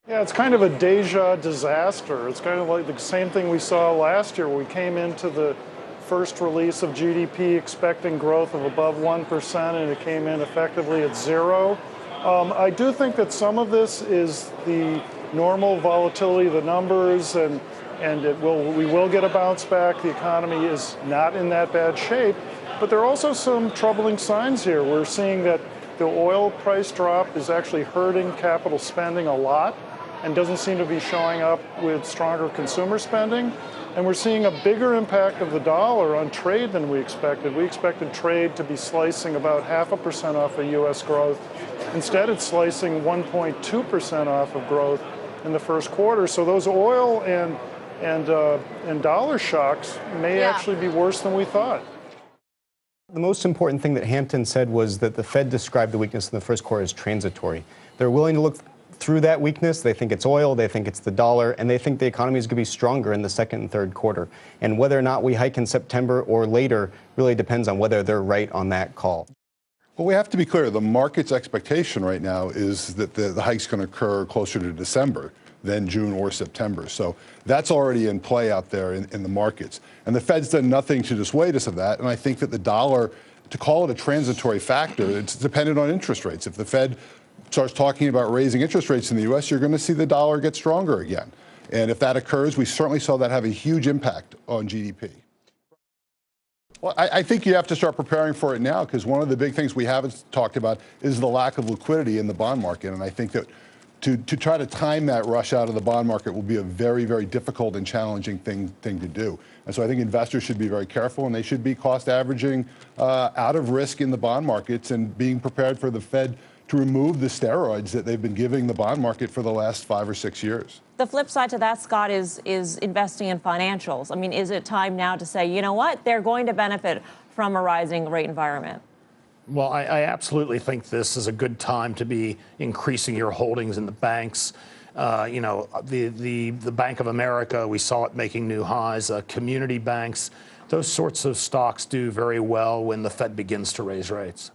Yeah, it's kind of a déjà disaster. It's kind of like the same thing we saw last year. We came into the first release of GDP expecting growth of above 1%, and it came in effectively at zero. I do think that some of this is the normal volatility of the numbers, and we will get a bounce back. The economy is not in that bad shape, but there are also some troubling signs here. We're seeing that the oil price drop is actually hurting capital spending a lot and doesn't seem to be showing up with stronger consumer spending. And we're seeing a bigger impact of the dollar on trade than we expected. We expected trade to be slicing about 0.5% off of U.S. growth. Instead, it's slicing 1.2% off of growth in the first quarter. So those oil and dollar shocks may actually be worse than we thought. The most important thing that Hampton said was that the Fed described the weakness in the first quarter as transitory. They're willing to look through that weakness. They think it's oil, they think it's the dollar, and they think the economy is going to be stronger in the second and third quarter. And whether or not we hike in September or later really depends on whether they're right on that call. Well, we have to be clear. The market's expectation right now is that the hike's going to occur closer to December than June or September. So that's already in play out there in the markets. And the Fed's done nothing to dissuade us of that. And I think that the dollar, to call it a transitory factor, it's dependent on interest rates. If the Fed starts talking about raising interest rates in the U.S., you're going to see the dollar get stronger again. And if that occurs, we certainly saw that have a huge impact on GDP. Well, I think you have to start preparing for it now, because one of the big things we haven't talked about is the lack of liquidity in the bond market. And I think that to try to time that rush out of the bond market will be a very, very difficult and challenging thing to do. And so I think investors should be very careful, and they should be cost averaging out of risk in the bond markets and being prepared for the Fed to remove the steroids that they've been giving the bond market for the last 5 or 6 years. The flip side to that, Scott, is investing in financials. I mean, is it time now to say, you know what, they're going to benefit from a rising rate environment? Well, I absolutely think this is a good time to be increasing your holdings in the banks. You know, the Bank of America, we saw it making new highs. Community banks, those sorts of stocks do very well when the Fed begins to raise rates.